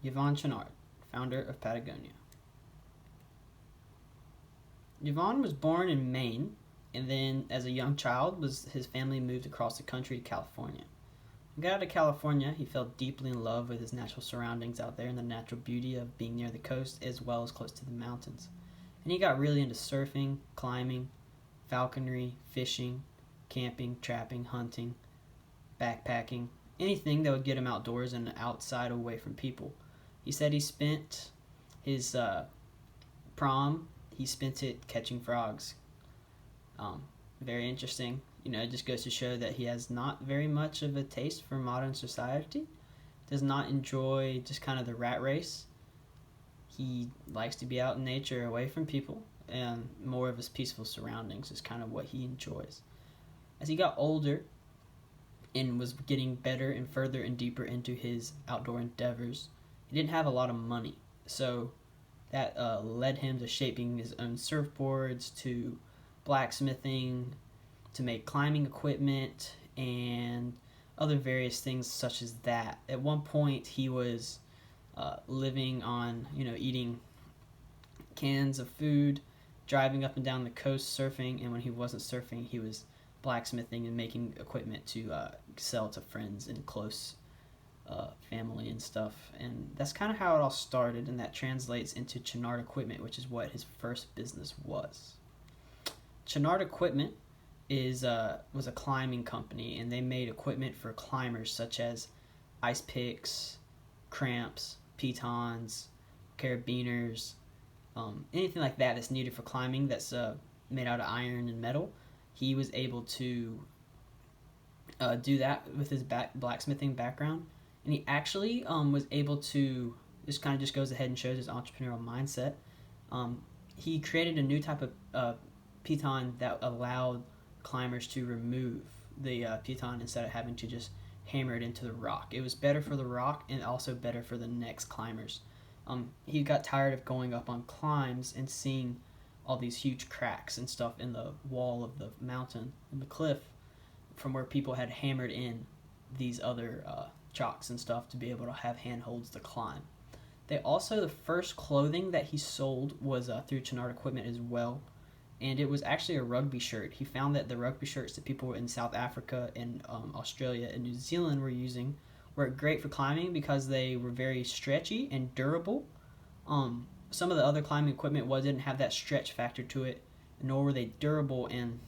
Yvon Chouinard, founder of Patagonia. Yvon was born in Maine, and then as a young child, his family moved across the country to California. When he got out of California, he fell deeply in love with his natural surroundings out there and the natural beauty of being near the coast as well as close to the mountains. And he got really into surfing, climbing, falconry, fishing, camping, trapping, hunting, backpacking, anything that would get him outdoors and outside away from people. He said he spent his prom, he spent it catching frogs. Very interesting. It just goes to show that he has not very much of a taste for modern society, does not enjoy just kind of the rat race. He likes to be out in nature, away from people, and more of his peaceful surroundings is kind of what he enjoys. As he got older and was getting better and further and deeper into his outdoor endeavors, he didn't have a lot of money. So that led him to shaping his own surfboards, to blacksmithing, to make climbing equipment, and other various things such as that. At one point, he was living on, eating cans of food, driving up and down the coast surfing, and when he wasn't surfing, he was blacksmithing and making equipment to sell to friends and close family and stuff. And that's kind of how it all started, and that translates into Chouinard Equipment, which is what his first business was. Chouinard Equipment was a climbing company, and they made equipment for climbers such as ice picks, cramps, pitons, carabiners, anything like that that's needed for climbing that's made out of iron and metal. He was able to do that with his blacksmithing background, and he actually was able to, this kind of just goes ahead and shows his entrepreneurial mindset. He created a new type of piton that allowed climbers to remove the piton instead of having to just hammer it into the rock. It was better for the rock and also better for the next climbers. He got tired of going up on climbs and seeing all these huge cracks and stuff in the wall of the mountain and the cliff from where people had hammered in these other chalks and stuff to be able to have handholds to climb. The first clothing that he sold was through Chouinard Equipment as well, and it was actually a rugby shirt. He found that the rugby shirts that people in South Africa and Australia and New Zealand were using were great for climbing because they were very stretchy and durable. Some of the other climbing equipment didn't have that stretch factor to it, nor were they durable, and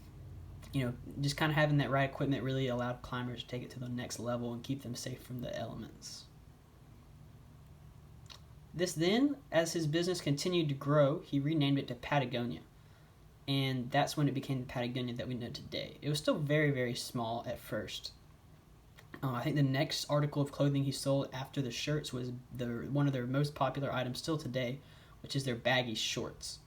just kind of having that right equipment really allowed climbers to take it to the next level and keep them safe from the elements. This then, as his business continued to grow, he renamed it to Patagonia, and that's when it became the Patagonia that we know today. It was still very, very small at first. I think the next article of clothing he sold after the shirts was one of their most popular items still today, which is their baggy shorts.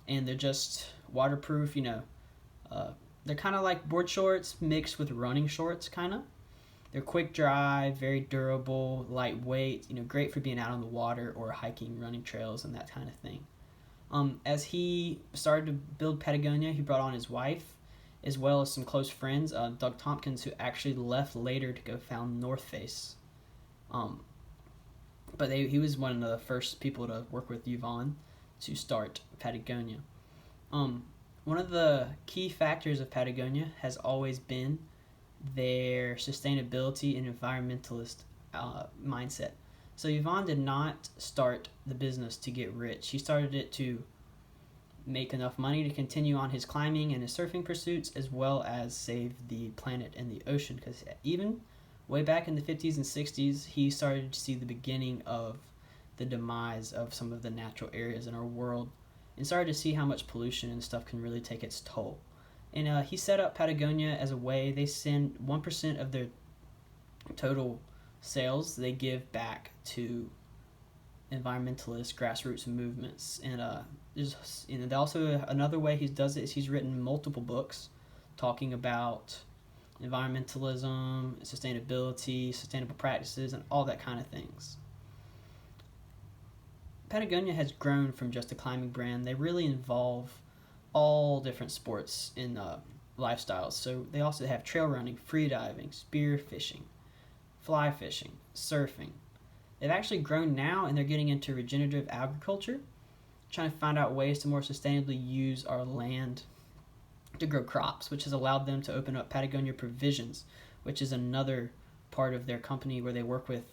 And they're just waterproof, they're kind of like board shorts mixed with running shorts, kind of. They're quick dry, very durable, lightweight, great for being out on the water or hiking, running trails, and that kind of thing. As he started to build Patagonia, he brought on his wife, as well as some close friends, Doug Tompkins, who actually left later to go found North Face. But he was one of the first people to work with Yvon to start Patagonia. One of the key factors of Patagonia has always been their sustainability and environmentalist mindset. So Yvon did not start the business to get rich. He started it to make enough money to continue on his climbing and his surfing pursuits, as well as save the planet and the ocean, because even way back in the 50s and 60s, he started to see the beginning of the demise of some of the natural areas in our world and started to see how much pollution and stuff can really take its toll. And he set up Patagonia as a way they send 1% of their total sales they give back to environmentalist grassroots movements. And also another way he does it is he's written multiple books talking about environmentalism, sustainability, sustainable practices, and all that kind of things. Patagonia has grown from just a climbing brand. They really involve all different sports in lifestyles. So they also have trail running, free diving, spear fishing, fly fishing, surfing, They've actually grown now, and they're getting into regenerative agriculture, trying to find out ways to more sustainably use our land to grow crops, which has allowed them to open up Patagonia Provisions, which is another part of their company where they work with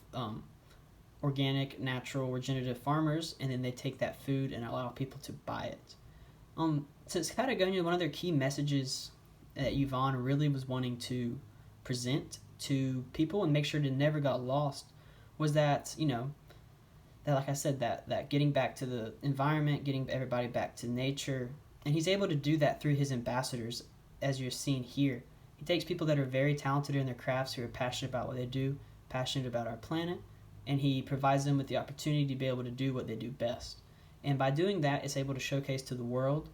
organic, natural, regenerative farmers, and then they take that food and allow people to buy it. Since Patagonia, one of their key messages that Yvon really was wanting to present to people and make sure it never got lost was that, that, like I said, that getting back to the environment, getting everybody back to nature, and he's able to do that through his ambassadors, as you're seeing here. He takes people that are very talented in their crafts, who are passionate about what they do, passionate about our planet, and he provides them with the opportunity to be able to do what they do best. And by doing that, it's able to showcase to the world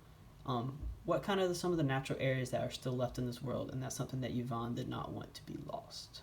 what kind of some of the natural areas that are still left in this world, and that's something that Yvon did not want to be lost.